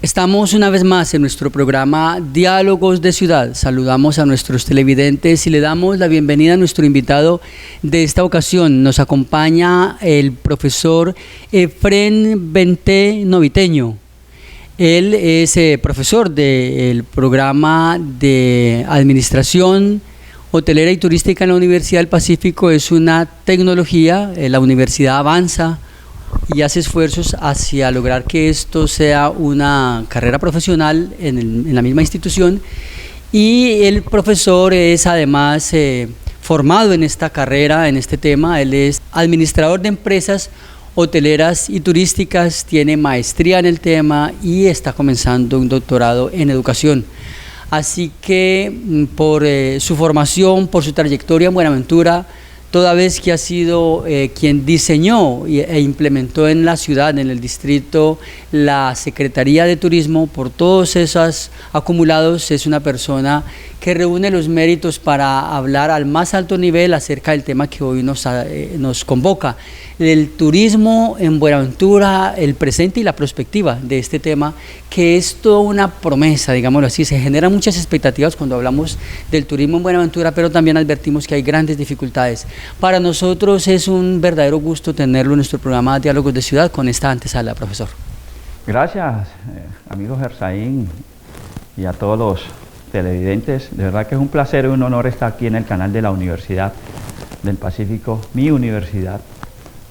Estamos una vez más en nuestro programa Diálogos de Ciudad. Saludamos a nuestros televidentes y le damos la bienvenida a nuestro invitado de esta ocasión. Nos acompaña el profesor Efrén Benté Noviteño. Él es profesor del programa de Administración Hotelera y Turística en la Universidad del Pacífico. Es una tecnología, la universidad avanza y hace esfuerzos hacia lograr que esto sea una carrera profesional en la misma institución, y el profesor es además formado en esta carrera, en este tema. Él es administrador de empresas hoteleras y turísticas, tiene maestría en el tema y está comenzando un doctorado en educación. Así que por su formación, por su trayectoria en Buenaventura, toda vez que ha sido quien diseñó e implementó en la ciudad, en el distrito, la Secretaría de Turismo, por todos esos acumulados, es una persona que reúne los méritos para hablar al más alto nivel acerca del tema que hoy nos convoca, el turismo en Buenaventura, el presente y la perspectiva de este tema, que es toda una promesa, digámoslo así. Se generan muchas expectativas cuando hablamos del turismo en Buenaventura, pero también advertimos que hay grandes dificultades. Para nosotros es un verdadero gusto tenerlo en nuestro programa Diálogos de Ciudad con esta antesala, profesor. Gracias, amigo Gersaín, y a todos los televidentes. De verdad que es un placer y un honor estar aquí en el canal de la Universidad del Pacífico, mi universidad,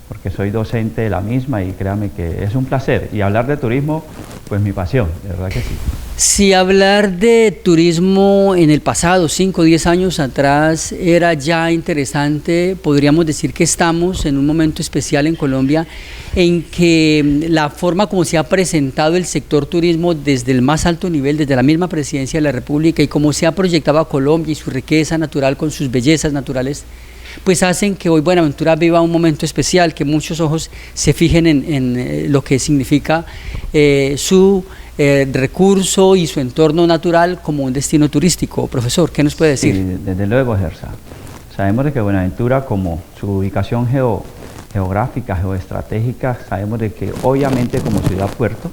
porque soy docente de la misma y créame que es un placer. Y hablar de turismo, pues mi pasión, de verdad que sí. Si hablar de turismo en el pasado, 5 o 10 años atrás, era ya interesante, podríamos decir que estamos en un momento especial en Colombia en que la forma como se ha presentado el sector turismo desde el más alto nivel, desde la misma presidencia de la República, y cómo se ha proyectado a Colombia y su riqueza natural con sus bellezas naturales, pues hacen que hoy Buenaventura viva un momento especial, que muchos ojos se fijen en lo que significa su recurso y su entorno natural como un destino turístico. Profesor, ¿qué nos puede decir? Sí, desde luego, Gersa. Sabemos de que Buenaventura, como su ubicación geográfica, geoestratégica, sabemos de que obviamente como ciudad-puerto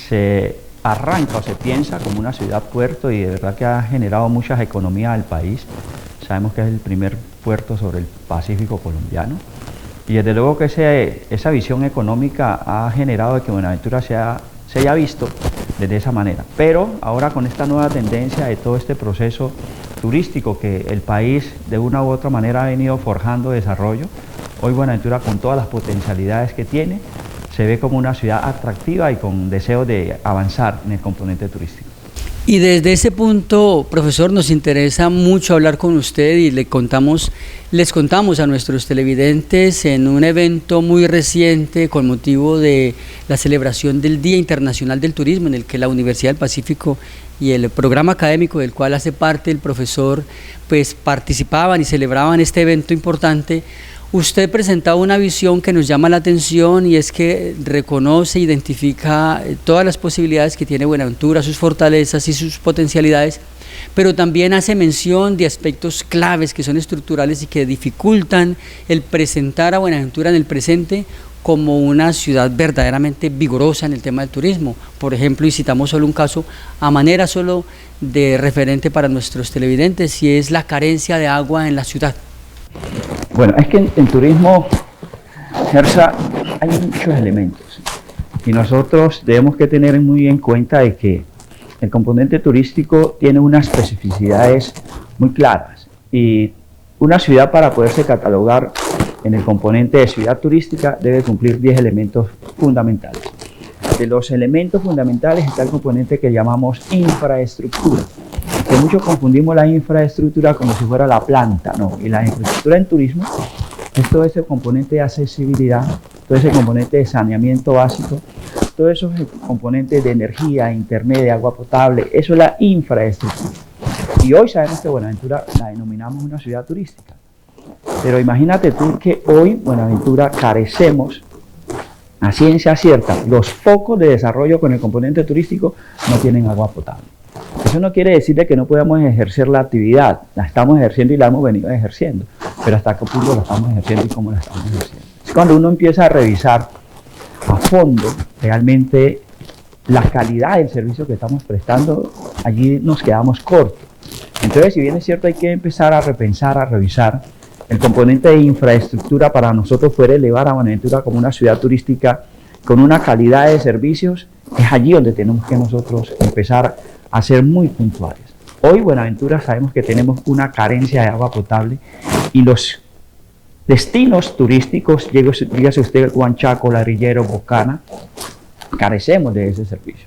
se arranca o se piensa como una ciudad-puerto, y de verdad que ha generado muchas economías al país. Sabemos que es el primer puerto sobre el Pacífico colombiano, y desde luego que esa visión económica ha generado de que Buenaventura se haya visto desde esa manera. Pero ahora, con esta nueva tendencia de todo este proceso turístico que el país de una u otra manera ha venido forjando desarrollo, hoy Buenaventura, con todas las potencialidades que tiene, se ve como una ciudad atractiva y con deseo de avanzar en el componente turístico. Y desde ese punto, profesor, nos interesa mucho hablar con usted, y les contamos a nuestros televidentes en un evento muy reciente con motivo de la celebración del Día Internacional del Turismo, en el que la Universidad del Pacífico y el programa académico del cual hace parte el profesor, pues participaban y celebraban este evento importante. Usted presentaba una visión que nos llama la atención, y es que reconoce, identifica todas las posibilidades que tiene Buenaventura, sus fortalezas y sus potencialidades, pero también hace mención de aspectos claves que son estructurales y que dificultan el presentar a Buenaventura en el presente como una ciudad verdaderamente vigorosa en el tema del turismo. Por ejemplo, y citamos solo un caso a manera solo de referente para nuestros televidentes, y es la carencia de agua en la ciudad. Bueno, es que en turismo, Gersa, hay muchos elementos, y nosotros debemos que tener muy en cuenta de que el componente turístico tiene unas especificidades muy claras, y una ciudad, para poderse catalogar en el componente de ciudad turística, debe cumplir 10 elementos fundamentales. De los elementos fundamentales está el componente que llamamos infraestructura, que muchos confundimos la infraestructura como si fuera la planta, no, y la infraestructura en turismo es todo ese componente de accesibilidad, todo ese componente de saneamiento básico, todo esos componentes de energía, internet, de agua potable. Eso es la infraestructura. Y hoy sabemos que Buenaventura la denominamos una ciudad turística. Pero imagínate tú que hoy Buenaventura carecemos, a ciencia cierta, los focos de desarrollo con el componente turístico no tienen agua potable. Eso no quiere decir que no podamos ejercer la actividad, la estamos ejerciendo y la hemos venido ejerciendo, pero hasta qué punto la estamos ejerciendo y cómo la estamos ejerciendo. Es cuando uno empieza a revisar a fondo realmente la calidad del servicio que estamos prestando, allí nos quedamos cortos. Entonces, si bien es cierto, hay que empezar a repensar, a revisar. El componente de infraestructura para nosotros puede elevar a Buenaventura como una ciudad turística con una calidad de servicios. Es allí donde tenemos que nosotros empezar a ser muy puntuales. Hoy Buenaventura sabemos que tenemos una carencia de agua potable y los destinos turísticos, dígase usted Huanchaco, Ladrillero, Bocana, carecemos de ese servicio.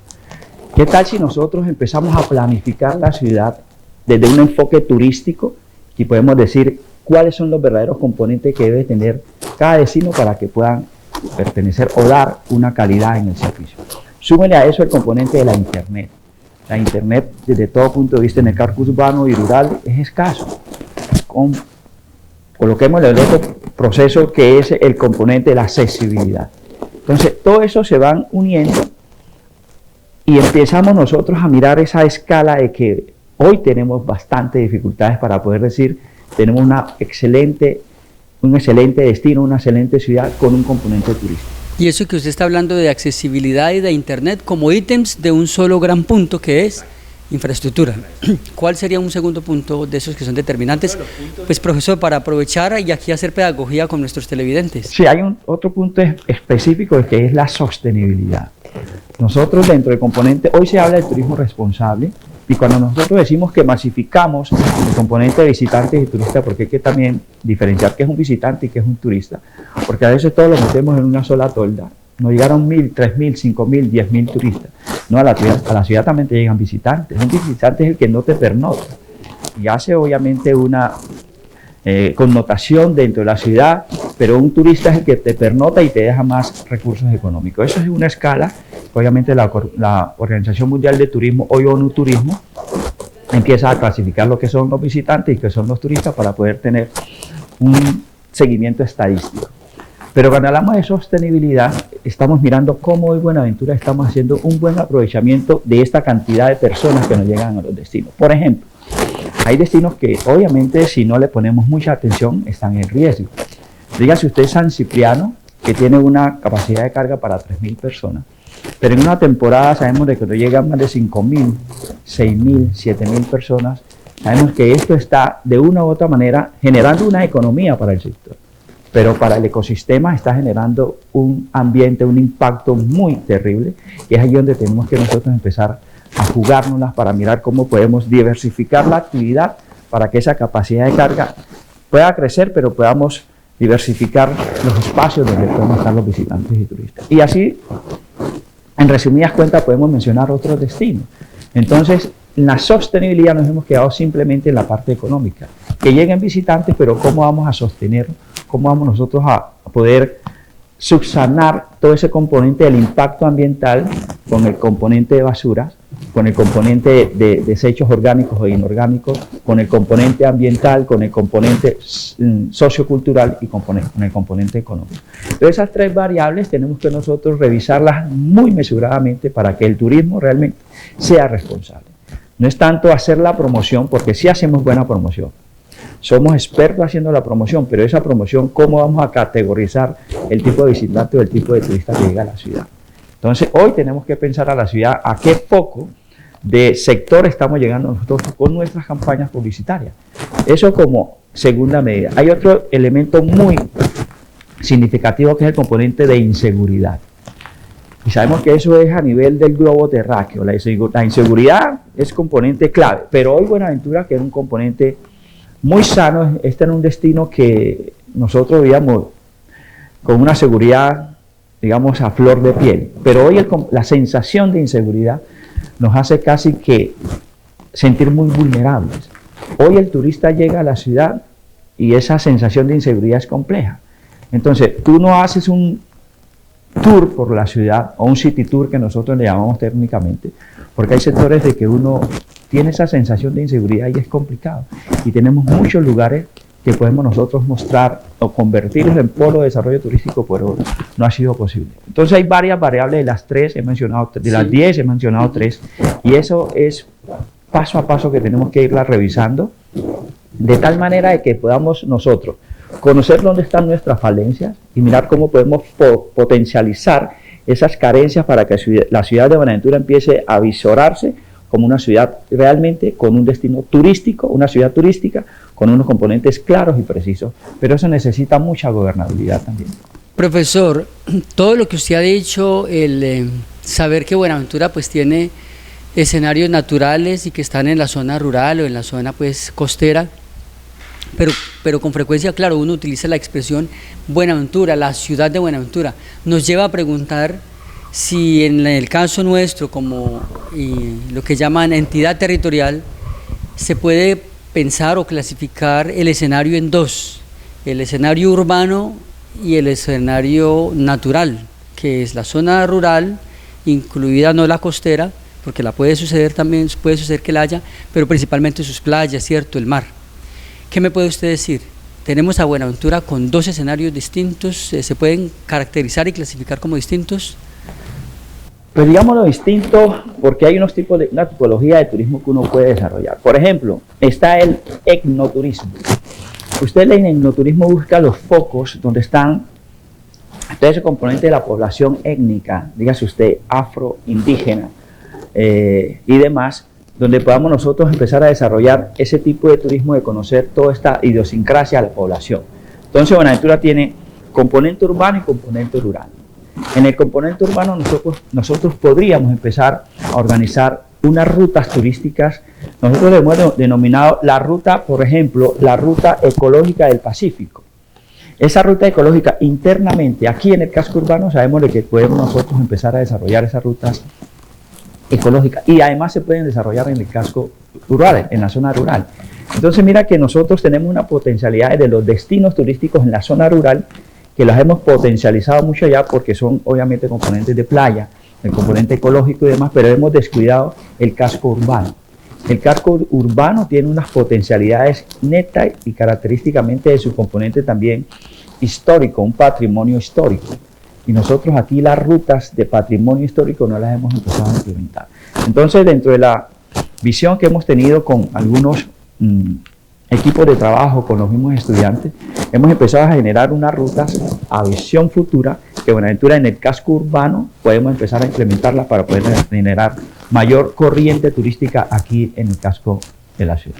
¿Qué tal si nosotros empezamos a planificar la ciudad desde un enfoque turístico y podemos decir cuáles son los verdaderos componentes que debe tener cada destino para que puedan pertenecer o dar una calidad en el servicio? Súmele a eso el componente de la Internet. La Internet, desde todo punto de vista en el casco urbano y rural, es escaso. Coloquemos el otro proceso que es el componente de la accesibilidad. Entonces, todo eso se van uniendo y empezamos nosotros a mirar esa escala de que hoy tenemos bastantes dificultades para poder decir tenemos un excelente destino, una excelente ciudad con un componente turístico. Y eso que usted está hablando de accesibilidad y de Internet como ítems de un solo gran punto que es infraestructura. ¿Cuál sería un segundo punto de esos que son determinantes? Pues profesor, para aprovechar y aquí hacer pedagogía con nuestros televidentes. Sí, hay otro punto específico que es la sostenibilidad. Nosotros dentro del componente, hoy se habla del turismo responsable, y cuando nosotros decimos que masificamos el componente de visitantes y turistas, porque hay que también diferenciar qué es un visitante y qué es un turista, porque a veces todos lo metemos en una sola tolda. No llegaron 1.000, 3.000, 5.000, 10.000 turistas. No, a la ciudad también te llegan visitantes. Un visitante es el que no te pernocta y hace obviamente una connotación dentro de la ciudad, pero un turista es el que te pernota y te deja más recursos económicos. Eso es una escala que obviamente la Organización Mundial de Turismo, hoy ONU Turismo, empieza a clasificar lo que son los visitantes y que son los turistas para poder tener un seguimiento estadístico. Pero cuando hablamos de sostenibilidad, estamos mirando cómo hoy Buenaventura estamos haciendo un buen aprovechamiento de esta cantidad de personas que nos llegan a los destinos. Por ejemplo, hay destinos que obviamente si no le ponemos mucha atención están en riesgo. Dígase usted San Cipriano, que tiene una capacidad de carga para 3.000 personas, pero en una temporada sabemos de que no llegan más de 5.000, 6.000, 7.000 personas. Sabemos que esto está de una u otra manera generando una economía para el sector, pero para el ecosistema está generando un ambiente, un impacto muy terrible, y es allí donde tenemos que nosotros empezar a jugárnoslas para mirar cómo podemos diversificar la actividad para que esa capacidad de carga pueda crecer, pero podamos diversificar los espacios donde podemos estar los visitantes y turistas. Y así, en resumidas cuentas, podemos mencionar otros destinos. Entonces, en la sostenibilidad nos hemos quedado simplemente en la parte económica. Que lleguen visitantes, pero ¿cómo vamos a sostenerlo? ¿Cómo vamos nosotros a poder subsanar todo ese componente del impacto ambiental con el componente de basuras, con el componente de desechos orgánicos e inorgánicos, con el componente ambiental, con el componente sociocultural y con el componente económico? Entonces, esas tres variables tenemos que nosotros revisarlas muy mesuradamente para que el turismo realmente sea responsable. No es tanto hacer la promoción, porque sí hacemos buena promoción. Somos expertos haciendo la promoción, pero esa promoción, ¿cómo vamos a categorizar el tipo de visitante o el tipo de turista que llega a la ciudad? Entonces, hoy tenemos que pensar a la ciudad a qué poco de sector estamos llegando nosotros con nuestras campañas publicitarias. Eso como segunda medida. Hay otro elemento muy significativo que es el componente de inseguridad. Y sabemos que eso es a nivel del globo terráqueo. La inseguridad es componente clave, pero hoy Buenaventura, que es un componente muy sano, este era un destino que nosotros veíamos con una seguridad, digamos, a flor de piel. Pero hoy la sensación de inseguridad nos hace casi que sentir muy vulnerables. Hoy el turista llega a la ciudad y esa sensación de inseguridad es compleja. Entonces, tú no haces un tour por la ciudad, o un city tour que nosotros le llamamos técnicamente, porque hay sectores de que uno tiene esa sensación de inseguridad y es complicado. Y tenemos muchos lugares que podemos nosotros mostrar o convertirlos en polo de desarrollo turístico, pero no ha sido posible. Entonces hay varias variables, de las 3 he mencionado, de las 10 he mencionado 3, y eso es paso a paso que tenemos que irla revisando, de tal manera de que podamos nosotros conocer dónde están nuestras falencias y mirar cómo podemos potencializar esas carencias para que la ciudad de Buenaventura empiece a visorarse como una ciudad realmente con un destino turístico, una ciudad turística con unos componentes claros y precisos, pero eso necesita mucha gobernabilidad también. Profesor, todo lo que usted ha dicho, el saber que Buenaventura pues tiene escenarios naturales y que están en la zona rural o en la zona pues costera, pero con frecuencia, claro, uno utiliza la expresión Buenaventura, la ciudad de Buenaventura, nos lleva a preguntar si en el caso nuestro, como lo que llaman entidad territorial, se puede pensar o clasificar el escenario en dos, el escenario urbano y el escenario natural, que es la zona rural, incluida no la costera, porque la puede suceder también, puede suceder que la haya, pero principalmente sus playas, ¿cierto?, el mar. ¿Qué me puede usted decir? Tenemos a Buenaventura con dos escenarios distintos, ¿se pueden caracterizar y clasificar como distintos? Pues digámoslo distinto, porque hay una tipología de turismo que uno puede desarrollar. Por ejemplo, está el etnoturismo. Usted en el etnoturismo busca los focos donde están todo ese componente de la población étnica, dígase usted afro, indígena y demás, donde podamos nosotros empezar a desarrollar ese tipo de turismo, de conocer toda esta idiosincrasia de la población. Entonces Buenaventura tiene componente urbano y componente rural. En el componente urbano nosotros podríamos empezar a organizar unas rutas turísticas. Nosotros le hemos denominado la ruta, por ejemplo, la ruta ecológica del Pacífico. Esa ruta ecológica internamente, aquí en el casco urbano, sabemos de que podemos nosotros empezar a desarrollar esas rutas ecológicas y además se pueden desarrollar en el casco rural, en la zona rural. Entonces mira que nosotros tenemos una potencialidad de los destinos turísticos en la zona rural que las hemos potencializado mucho allá porque son obviamente componentes de playa, el componente ecológico y demás, pero hemos descuidado el casco urbano. El casco urbano tiene unas potencialidades netas y característicamente de su componente también histórico, un patrimonio histórico. Y nosotros aquí las rutas de patrimonio histórico no las hemos empezado a implementar. Entonces, dentro de la visión que hemos tenido con algunos equipos de trabajo, con los mismos estudiantes, hemos empezado a generar unas rutas a visión futura que Buenaventura en el casco urbano podemos empezar a implementarlas para poder generar mayor corriente turística aquí en el casco de la ciudad.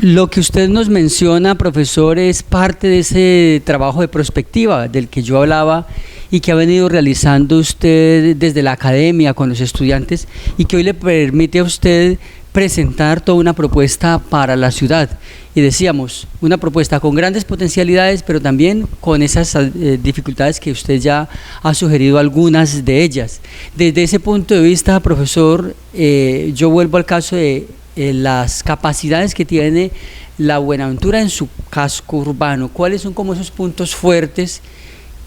Lo que usted nos menciona, profesor, es parte de ese trabajo de prospectiva del que yo hablaba y que ha venido realizando usted desde la academia con los estudiantes y que hoy le permite a usted presentar toda una propuesta para la ciudad. Y decíamos, una propuesta con grandes potencialidades, pero también con esas dificultades que usted ya ha sugerido algunas de ellas. Desde ese punto de vista, profesor, yo vuelvo al caso de las capacidades que tiene la Buenaventura en su casco urbano. ¿Cuáles son como esos puntos fuertes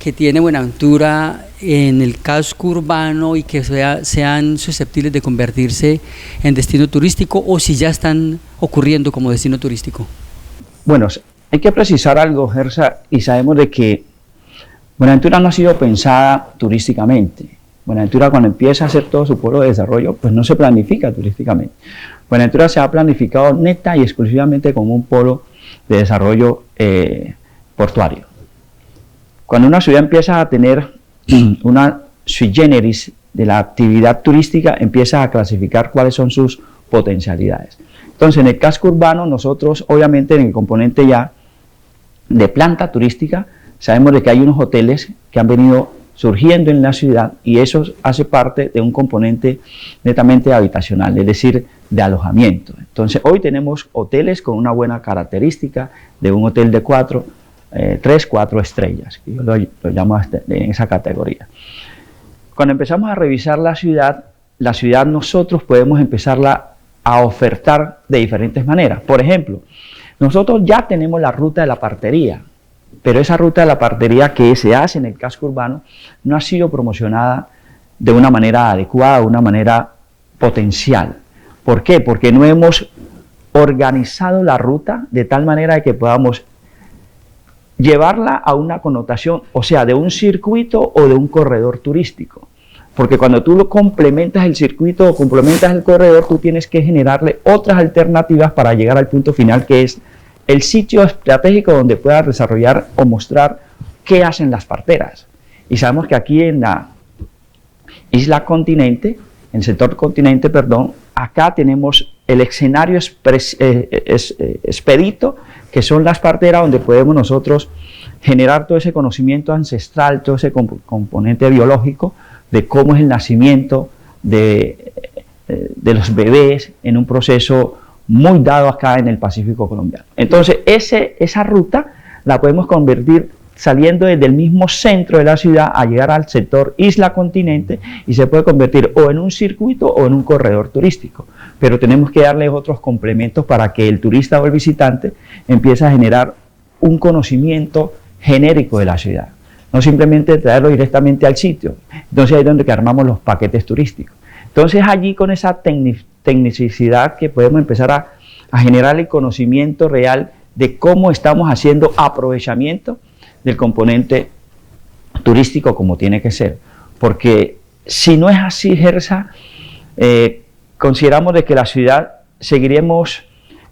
que tiene Buenaventura en el casco urbano y que sean susceptibles de convertirse en destino turístico o si ya están ocurriendo como destino turístico? Bueno, hay que precisar algo, Gersa, y sabemos de que Buenaventura no ha sido pensada turísticamente. Buenaventura cuando empieza a hacer todo su polo de desarrollo, pues no se planifica turísticamente. Buenaventura se ha planificado neta y exclusivamente como un polo de desarrollo portuario. Cuando una ciudad empieza a tener una sui generis de la actividad turística, empieza a clasificar cuáles son sus potencialidades. Entonces, en el casco urbano, nosotros, obviamente, en el componente ya de planta turística, sabemos de que hay unos hoteles que han venido surgiendo en la ciudad y eso hace parte de un componente netamente habitacional, es decir, de alojamiento. Entonces, hoy tenemos hoteles con una buena característica de un hotel de 3, 4 estrellas, que yo lo llamo en esa categoría. Cuando empezamos a revisar la ciudad nosotros podemos empezarla a ofertar de diferentes maneras. Por ejemplo, nosotros ya tenemos la ruta de la partería, pero esa ruta de la partería que se hace en el casco urbano no ha sido promocionada de una manera adecuada, de una manera potencial. ¿Por qué? Porque no hemos organizado la ruta de tal manera que podamos llevarla a una connotación, o sea, de un circuito o de un corredor turístico. Porque cuando tú lo complementas el circuito o complementas el corredor, tú tienes que generarle otras alternativas para llegar al punto final, que es el sitio estratégico donde puedas desarrollar o mostrar qué hacen las parteras. Y sabemos que aquí en la isla continente, en el sector continente, perdón, acá tenemos el escenario expedito, que son las parteras donde podemos nosotros generar todo ese conocimiento ancestral, todo ese componente biológico de cómo es el nacimiento de los bebés en un proceso muy dado acá en el Pacífico colombiano. Entonces, esa ruta la podemos convertir saliendo desde el mismo centro de la ciudad a llegar al sector isla-continente y se puede convertir o en un circuito o en un corredor turístico. Pero tenemos que darle otros complementos para que el turista o el visitante empiece a generar un conocimiento genérico de la ciudad. No simplemente traerlo directamente al sitio. Entonces ahí es donde armamos los paquetes turísticos. Entonces allí con esa tecnicidad que podemos empezar a generar el conocimiento real de cómo estamos haciendo aprovechamiento del componente turístico como tiene que ser. Porque si no es así, Gersa, consideramos de que la ciudad seguiremos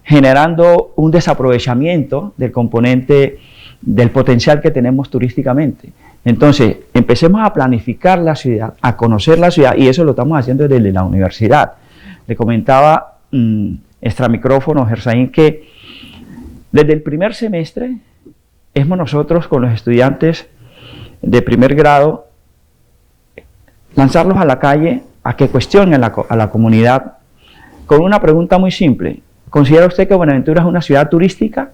generando un desaprovechamiento del componente del potencial que tenemos turísticamente. Entonces, empecemos a planificar la ciudad, a conocer la ciudad, y eso lo estamos haciendo desde la universidad. Le comentaba extra micrófono, Gersaín, que desde el primer semestre hemos nosotros con los estudiantes de primer grado lanzarlos a la calle a que cuestionen a la comunidad con una pregunta muy simple. ¿Considera usted que Buenaventura es una ciudad turística?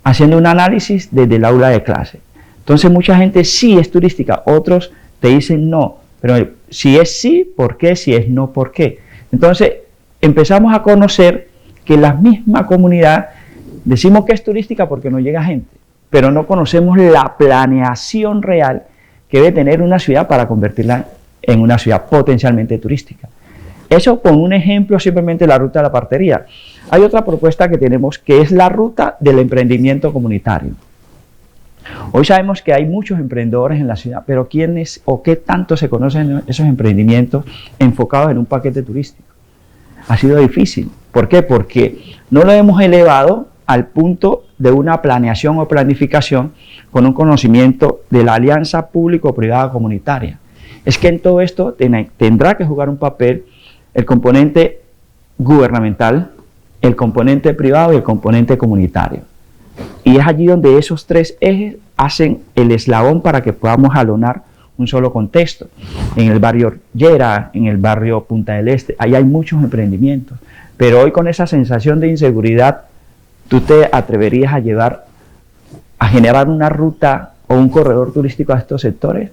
Haciendo un análisis desde el aula de clase. Entonces mucha gente sí es turística, otros te dicen no, pero si es sí, ¿por qué? Si es no, ¿por qué? Entonces empezamos a conocer que la misma comunidad decimos que es turística porque no llega gente, pero no conocemos la planeación real que debe tener una ciudad para convertirla en una ciudad potencialmente turística. Eso con un ejemplo simplemente la ruta de la partería. Hay otra propuesta que tenemos que es la ruta del emprendimiento comunitario. Hoy sabemos que hay muchos emprendedores en la ciudad, pero ¿quiénes o qué tanto se conocen esos emprendimientos enfocados en un paquete turístico? Ha sido difícil. ¿Por qué? Porque no lo hemos elevado al punto de una planeación o planificación con un conocimiento de la alianza público-privada comunitaria. Es que en todo esto tendrá que jugar un papel el componente gubernamental, el componente privado y el componente comunitario. Y es allí donde esos tres ejes hacen el eslabón para que podamos jalonar un solo contexto. En el barrio Llera, en el barrio Punta del Este, ahí hay muchos emprendimientos. Pero hoy con esa sensación de inseguridad, ¿tú te atreverías a generar una ruta o un corredor turístico a estos sectores?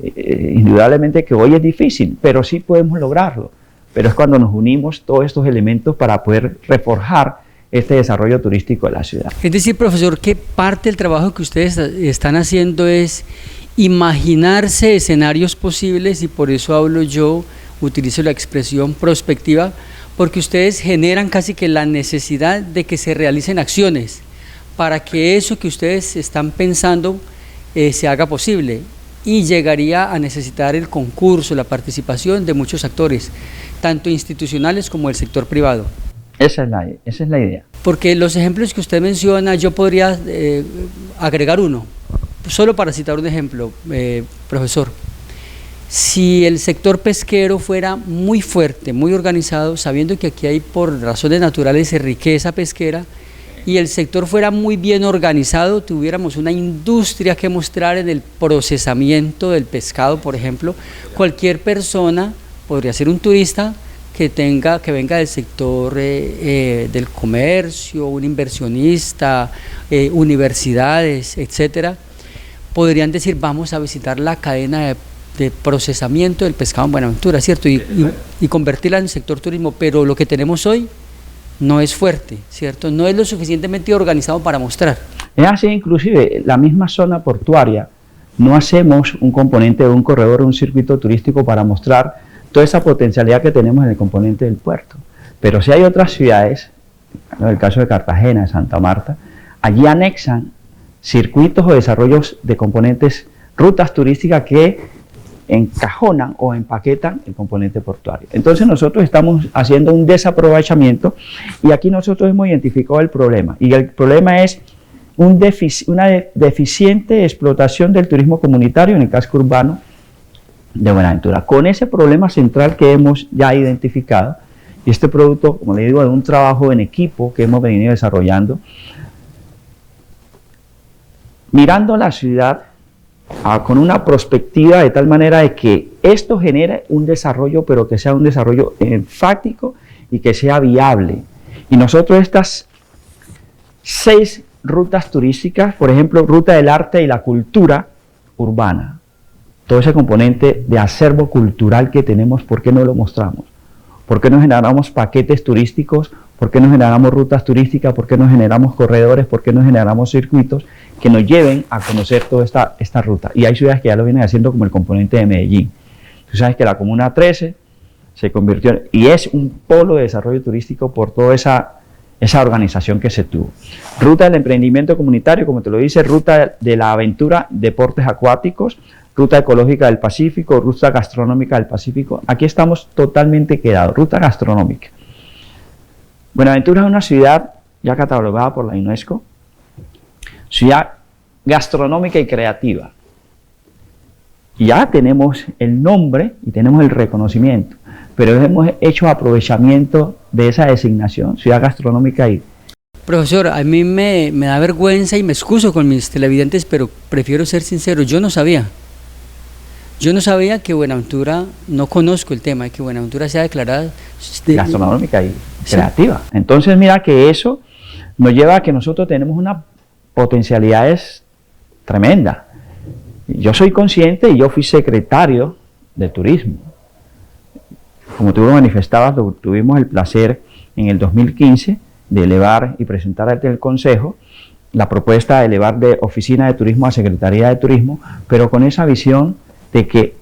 Indudablemente que hoy es difícil, pero sí podemos lograrlo. Pero es cuando nos unimos todos estos elementos para poder reforjar este desarrollo turístico de la ciudad. Es decir, profesor, que parte del trabajo que ustedes están haciendo es imaginarse escenarios posibles, y por eso hablo yo, utilizo la expresión prospectiva, porque ustedes generan casi que la necesidad de que se realicen acciones para que eso que ustedes están pensando se haga posible, y llegaría a necesitar el concurso, la participación de muchos actores, tanto institucionales como del sector privado. Esa es la idea. Porque los ejemplos que usted menciona, yo podría agregar uno, solo para citar un ejemplo, profesor. Si el sector pesquero fuera muy fuerte, muy organizado, sabiendo que aquí hay por razones naturales riqueza pesquera, y el sector fuera muy bien organizado, tuviéramos una industria que mostrar en el procesamiento del pescado, por ejemplo, cualquier persona podría ser un turista que venga del sector del comercio, un inversionista, universidades, etcétera, podrían decir vamos a visitar la cadena de procesamiento del pescado en Buenaventura, ¿cierto? Y convertirla en sector turismo, pero lo que tenemos hoy no es fuerte, ¿cierto? No es lo suficientemente organizado para mostrar. Es así, inclusive la misma zona portuaria, no hacemos un componente de un corredor o un circuito turístico para mostrar toda esa potencialidad que tenemos en el componente del puerto. Pero si hay otras ciudades, en el caso de Cartagena, de Santa Marta, allí anexan circuitos o desarrollos de componentes, rutas turísticas que encajonan o empaquetan el componente portuario. Entonces nosotros estamos haciendo un desaprovechamiento y aquí nosotros hemos identificado el problema. Y el problema es una deficiente explotación del turismo comunitario en el casco urbano de Buenaventura. Con ese problema central que hemos ya identificado, y este producto, como le digo, de un trabajo en equipo que hemos venido desarrollando, mirando la ciudad con una perspectiva de tal manera de que esto genere un desarrollo, pero que sea un desarrollo enfático y que sea viable. Y nosotros estas 6 rutas turísticas, por ejemplo, ruta del arte y la cultura urbana, todo ese componente de acervo cultural que tenemos, ¿por qué no lo mostramos? ¿Por qué no generamos paquetes turísticos? ¿Por qué no generamos rutas turísticas? ¿Por qué no generamos corredores? ¿Por qué no generamos circuitos que nos lleven a conocer toda esta ruta? Y hay ciudades que ya lo vienen haciendo, como el componente de Medellín. Tú sabes que la Comuna 13 se convirtió y es un polo de desarrollo turístico por toda esa organización que se tuvo. Ruta del emprendimiento comunitario, como te lo dice, ruta de la aventura, deportes acuáticos, ruta ecológica del Pacífico, ruta gastronómica del Pacífico. Aquí estamos totalmente quedados. Ruta gastronómica. Buenaventura es una ciudad ya catalogada por la UNESCO, ciudad gastronómica y creativa. Ya tenemos el nombre y tenemos el reconocimiento, pero hemos hecho aprovechamiento de esa designación, ciudad gastronómica y... Profesor, a mí me da vergüenza y me excuso con mis televidentes, pero prefiero ser sincero, yo no sabía. Yo no sabía que Buenaventura, no conozco el tema de que Buenaventura sea declarada gastronómica y creativa. Sí. Entonces mira que eso nos lleva a que nosotros tenemos unas potencialidades tremendas. Yo soy consciente y yo fui secretario de turismo. Como tú lo manifestabas, tuvimos el placer en el 2015 de elevar y presentar ante el Consejo la propuesta de elevar de Oficina de Turismo a Secretaría de Turismo, pero con esa visión de que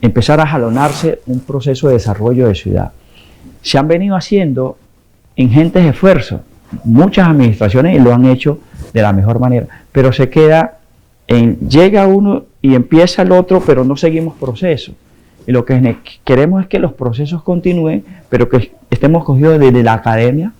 empezara a jalonarse un proceso de desarrollo de ciudad. Se han venido haciendo ingentes esfuerzos, muchas administraciones lo han hecho de la mejor manera, pero se queda en, llega uno y empieza el otro, pero no seguimos procesos. Y lo que queremos es que los procesos continúen, pero que estemos cogidos desde la academia,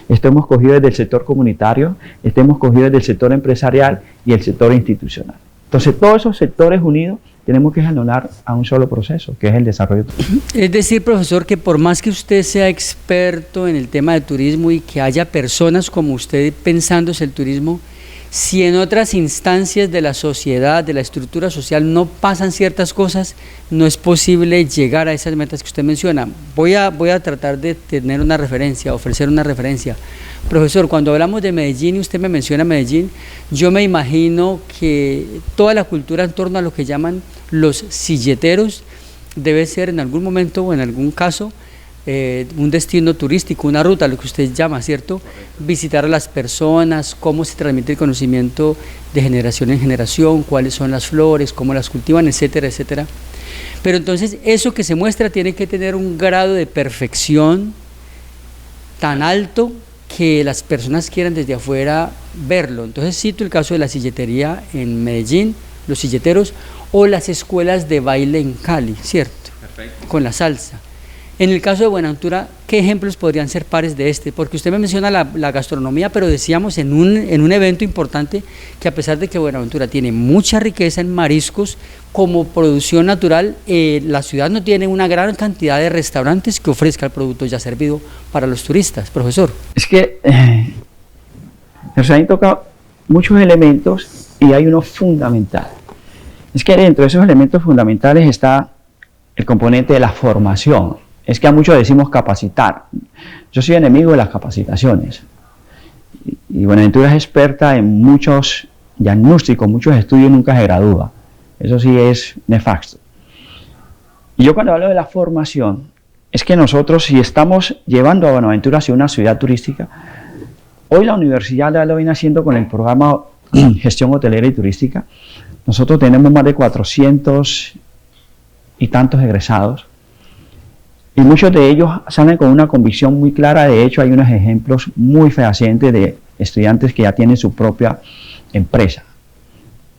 estemos cogidos desde el sector comunitario, estemos cogidos desde el sector empresarial y el sector institucional. Entonces, todos esos sectores unidos tenemos que jalonar a un solo proceso, que es el desarrollo. Es decir, profesor, que por más que usted sea experto en el tema de turismo y que haya personas como usted pensándose el turismo, si en otras instancias de la sociedad, de la estructura social, no pasan ciertas cosas, no es posible llegar a esas metas que usted menciona. Voy a tratar de tener una referencia, ofrecer una referencia. Profesor, cuando hablamos de Medellín y usted me menciona Medellín, yo me imagino que toda la cultura en torno a lo que llaman los silleteros debe ser en algún momento o en algún caso un destino turístico, una ruta, lo que usted llama, ¿cierto? Visitar a las personas, cómo se transmite el conocimiento de generación en generación, cuáles son las flores, cómo las cultivan, etcétera, etcétera. Pero entonces eso que se muestra tiene que tener un grado de perfección tan alto que las personas quieran desde afuera verlo. Entonces cito el caso de la silletería en Medellín, los silleteros, o las escuelas de baile en Cali, ¿cierto? Perfecto. Con la salsa. En el caso de Buenaventura, ¿qué ejemplos podrían ser pares de este? Porque usted me menciona la gastronomía, pero decíamos en un evento importante que a pesar de que Buenaventura tiene mucha riqueza en mariscos, como producción natural, la ciudad no tiene una gran cantidad de restaurantes que ofrezca el producto ya servido para los turistas. Profesor. Es que se han tocado muchos elementos y hay uno fundamental. Es que dentro de esos elementos fundamentales está el componente de la formación. Es que a muchos decimos capacitar. Yo soy enemigo de las capacitaciones. Y Buenaventura es experta en muchos diagnósticos, muchos estudios, nunca se gradúa. Eso sí es nefasto. Y yo cuando hablo de la formación, es que nosotros si estamos llevando a Buenaventura hacia una ciudad turística, hoy la universidad lo viene haciendo con el programa Gestión Hotelera y Turística. Nosotros tenemos más de 400 y tantos egresados. Y muchos de ellos salen con una convicción muy clara. De hecho, hay unos ejemplos muy fehacientes de estudiantes que ya tienen su propia empresa.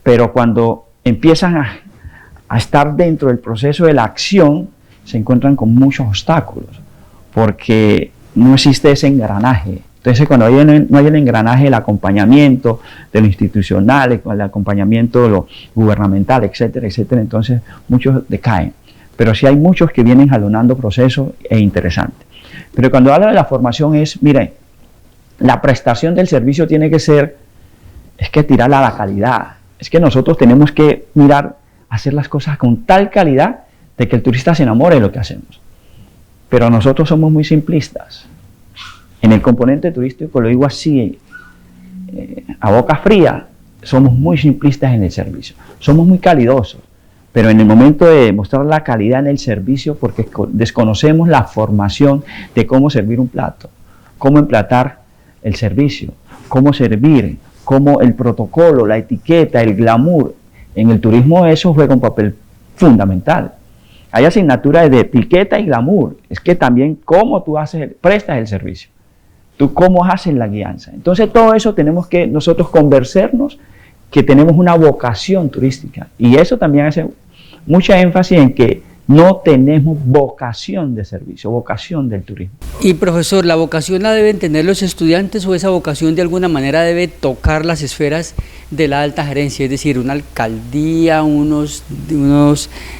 Pero cuando empiezan a estar dentro del proceso de la acción, se encuentran con muchos obstáculos, porque no existe ese engranaje. Entonces, cuando no hay el engranaje del acompañamiento de lo institucional, el acompañamiento de lo gubernamental, etcétera, etcétera, entonces muchos decaen. Pero sí hay muchos que vienen jalonando procesos interesantes. Pero cuando habla de la formación miren, la prestación del servicio tiene que ser, es que tirarla a la calidad. Es que nosotros tenemos que mirar, hacer las cosas con tal calidad de que el turista se enamore de lo que hacemos. Pero nosotros somos muy simplistas. En el componente turístico, lo digo así, a boca fría, somos muy simplistas en el servicio. Somos muy calidosos. Pero en el momento de mostrar la calidad en el servicio, porque desconocemos la formación de cómo servir un plato, cómo emplatar el servicio, cómo servir, cómo el protocolo, la etiqueta, el glamour. En el turismo eso juega un papel fundamental. Hay asignaturas de etiqueta y glamour. Es que también cómo tú prestas el servicio. Tú cómo haces la guianza. Entonces todo eso tenemos que nosotros convencernos que tenemos una vocación turística. Y eso también hace mucha énfasis en que no tenemos vocación de servicio, vocación del turismo. Y profesor, ¿la vocación la deben tener los estudiantes o esa vocación de alguna manera debe tocar las esferas de la alta gerencia? Es decir, una alcaldía, unos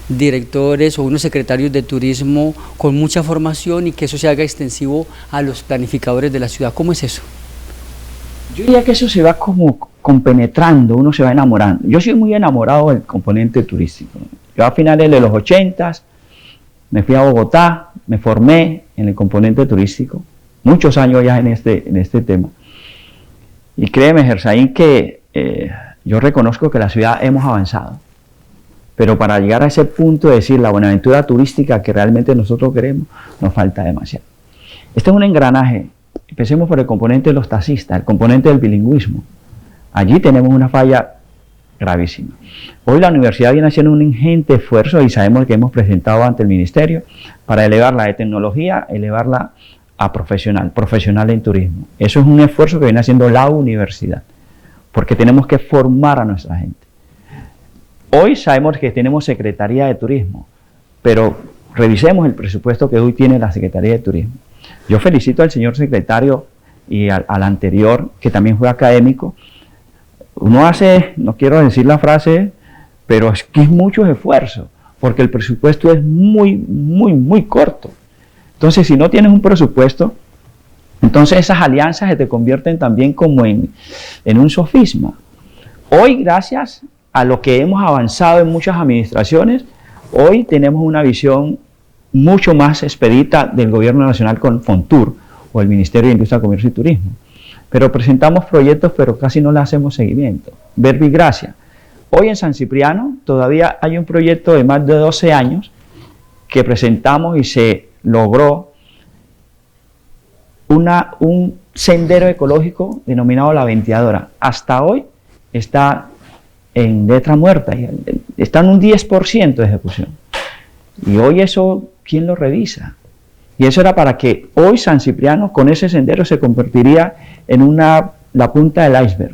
directores o unos secretarios de turismo con mucha formación y que eso se haga extensivo a los planificadores de la ciudad. ¿Cómo es eso? Yo diría que eso se va como compenetrando, uno se va enamorando. Yo soy muy enamorado del componente turístico. Yo a finales de los 80s me fui a Bogotá, me formé en el componente turístico, muchos años ya en este tema. Y créeme, Gersaín, que yo reconozco que la ciudad hemos avanzado, pero para llegar a ese punto de decir la Buenaventura turística que realmente nosotros queremos, nos falta demasiado. Este es un engranaje. Empecemos por el componente de los taxistas, el componente del bilingüismo. Allí tenemos una falla gravísima. Hoy la universidad viene haciendo un ingente esfuerzo y sabemos que hemos presentado ante el ministerio para elevarla de tecnología, elevarla a profesional en turismo. Eso es un esfuerzo que viene haciendo la universidad, porque tenemos que formar a nuestra gente. Hoy sabemos que tenemos Secretaría de Turismo, pero revisemos el presupuesto que hoy tiene la Secretaría de Turismo. Yo felicito al señor secretario y al anterior, que también fue académico. Uno hace, no quiero decir la frase, pero es que es mucho esfuerzo, porque el presupuesto es muy corto. Entonces, si no tienes un presupuesto, entonces esas alianzas se te convierten también como en un sofisma. Hoy, gracias a lo que hemos avanzado en muchas administraciones, hoy tenemos una visión mucho más expedita del Gobierno Nacional con Fontur o el Ministerio de Industria, Comercio y Turismo. Pero presentamos proyectos, pero casi no le hacemos seguimiento. Verbigracia. Hoy en San Cipriano todavía hay un proyecto de más de 12 años que presentamos y se logró un sendero ecológico denominado La Venteadora. Hasta hoy está en letra muerta, está en un 10% de ejecución. Y hoy eso, ¿quién lo revisa? Y eso era para que hoy San Cipriano con ese sendero se convertiría en la punta del iceberg.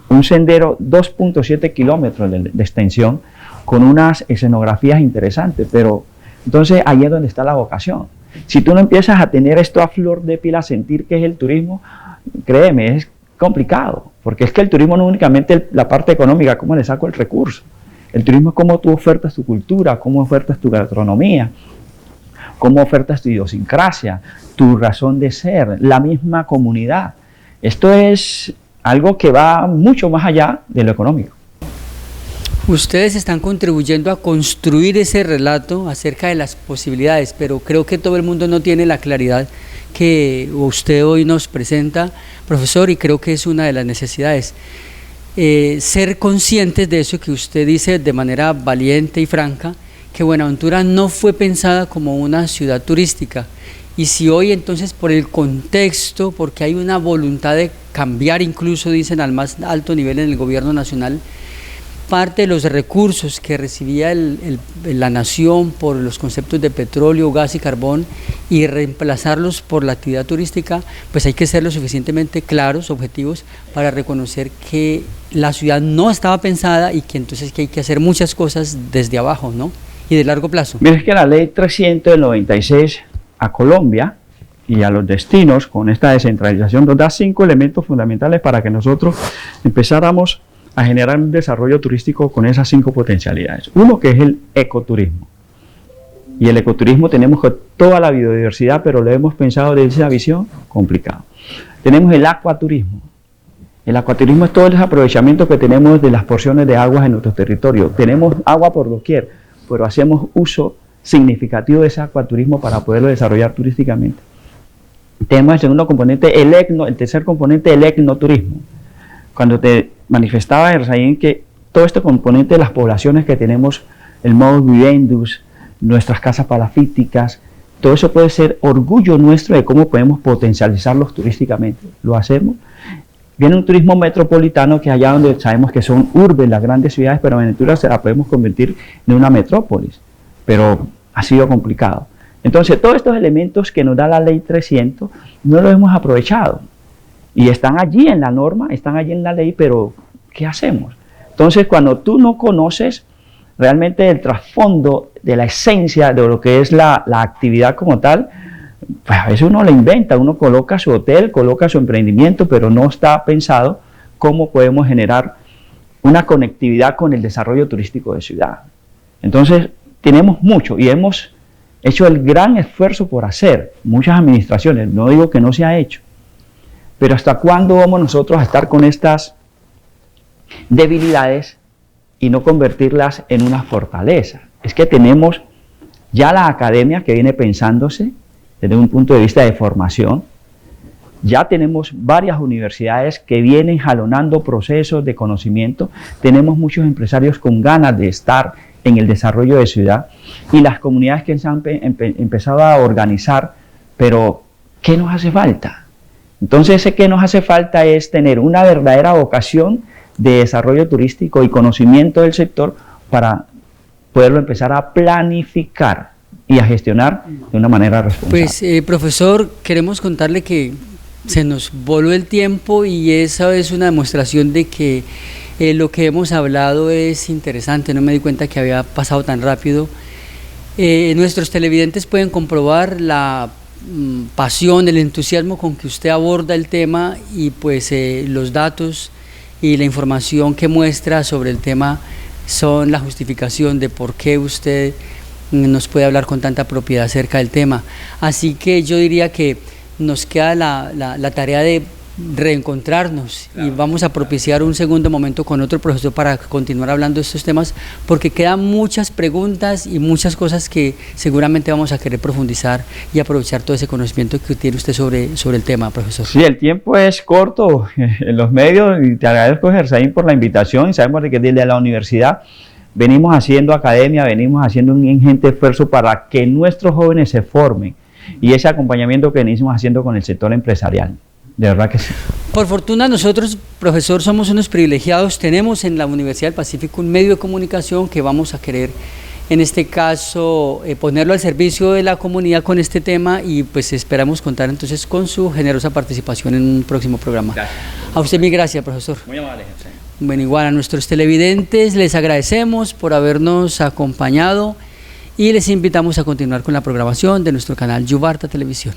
Un sendero 2.7 kilómetros de extensión con unas escenografías interesantes, pero entonces ahí es donde está la vocación. Si tú no empiezas a tener esto a flor de piel, a sentir que es el turismo, créeme, es complicado, porque es que el turismo no únicamente la parte económica, cómo le saco el recurso. El turismo es cómo tú ofertas tu cultura, cómo ofertas tu gastronomía, cómo ofertas tu idiosincrasia, tu razón de ser, la misma comunidad. Esto es algo que va mucho más allá de lo económico. Ustedes están contribuyendo a construir ese relato acerca de las posibilidades, pero creo que todo el mundo no tiene la claridad que usted hoy nos presenta, profesor, y creo que es una de las necesidades. Ser conscientes de eso que usted dice de manera valiente y franca, que Buenaventura no fue pensada como una ciudad turística. Y si hoy entonces por el contexto, porque hay una voluntad de cambiar, incluso dicen al más alto nivel en el gobierno nacional, parte de los recursos que recibía la nación por los conceptos de petróleo, gas y carbón y reemplazarlos por la actividad turística, pues hay que ser lo suficientemente claros, objetivos, para reconocer que la ciudad no estaba pensada y que entonces que hay que hacer muchas cosas desde abajo, ¿no? Y de largo plazo. Mira, es que la ley 300 del 96 a Colombia y a los destinos con esta descentralización nos da 5 elementos fundamentales para que nosotros empezáramos a generar un desarrollo turístico con esas 5 potencialidades. Uno, que es el ecoturismo. Y el ecoturismo tenemos toda la biodiversidad, pero lo hemos pensado desde esa visión complicado. Tenemos el acuaturismo. El acuaturismo es todo el aprovechamiento que tenemos de las porciones de aguas en nuestro territorio. Tenemos agua por doquier, pero hacemos uso significativo de ese acuaturismo para poderlo desarrollar turísticamente. Tenemos el segundo componente, el tercer componente, el etnoturismo. Cuando te manifestaba, Erzaín, que todo este componente de las poblaciones que tenemos, el modus vivendus, nuestras casas palafíticas, todo eso puede ser orgullo nuestro de cómo podemos potencializarlos turísticamente. Lo hacemos. Viene un turismo metropolitano, que es allá donde sabemos que son urbes las grandes ciudades, pero en Buenaventura se la podemos convertir en una metrópolis, pero ha sido complicado. Entonces, todos estos elementos que nos da la ley 300 no los hemos aprovechado y están allí en la norma, están allí en la ley, pero ¿qué hacemos? Entonces, cuando tú no conoces realmente el trasfondo de la esencia de lo que es la actividad como tal, pues a veces uno la inventa, uno coloca su hotel, coloca su emprendimiento, pero no está pensado cómo podemos generar una conectividad con el desarrollo turístico de ciudad. Entonces, tenemos mucho y hemos hecho el gran esfuerzo por hacer, muchas administraciones, no digo que no se ha hecho, pero ¿hasta cuándo vamos nosotros a estar con estas debilidades y no convertirlas en una fortaleza? Es que tenemos ya la academia que viene pensándose desde un punto de vista de formación, ya tenemos varias universidades que vienen jalonando procesos de conocimiento, tenemos muchos empresarios con ganas de estar en el desarrollo de ciudad y las comunidades que se han empezado a organizar, pero ¿qué nos hace falta? Entonces, ese que nos hace falta es tener una verdadera vocación de desarrollo turístico y conocimiento del sector para poderlo empezar a planificar y a gestionar de una manera responsable. Pues, profesor, queremos contarle que se nos voló el tiempo y esa es una demostración de que lo que hemos hablado es interesante. No me di cuenta que había pasado tan rápido. Nuestros televidentes pueden comprobar la pasión, el entusiasmo con que usted aborda el tema y pues los datos y la información que muestra sobre el tema son la justificación de por qué usted nos puede hablar con tanta propiedad acerca del tema. Así que yo diría que nos queda la tarea de reencontrarnos y vamos a propiciar un segundo momento con otro profesor para continuar hablando de estos temas, porque quedan muchas preguntas y muchas cosas que seguramente vamos a querer profundizar y aprovechar todo ese conocimiento que tiene usted sobre el tema, profesor. Sí, el tiempo es corto en los medios y te agradezco, Erzaín, por la invitación. Sabemos de que desde la universidad venimos haciendo academia, venimos haciendo un ingente esfuerzo para que nuestros jóvenes se formen y ese acompañamiento que venimos haciendo con el sector empresarial. De verdad que sí. Por fortuna nosotros, profesor, somos unos privilegiados. Tenemos en la Universidad del Pacífico un medio de comunicación que vamos a querer, en este caso, ponerlo al servicio de la comunidad con este tema y pues esperamos contar entonces con su generosa participación en un próximo programa. Gracias. A usted mil gracias, profesor. Muy amable, José. Bueno, igual a nuestros televidentes les agradecemos por habernos acompañado y les invitamos a continuar con la programación de nuestro canal Yubarta Televisión.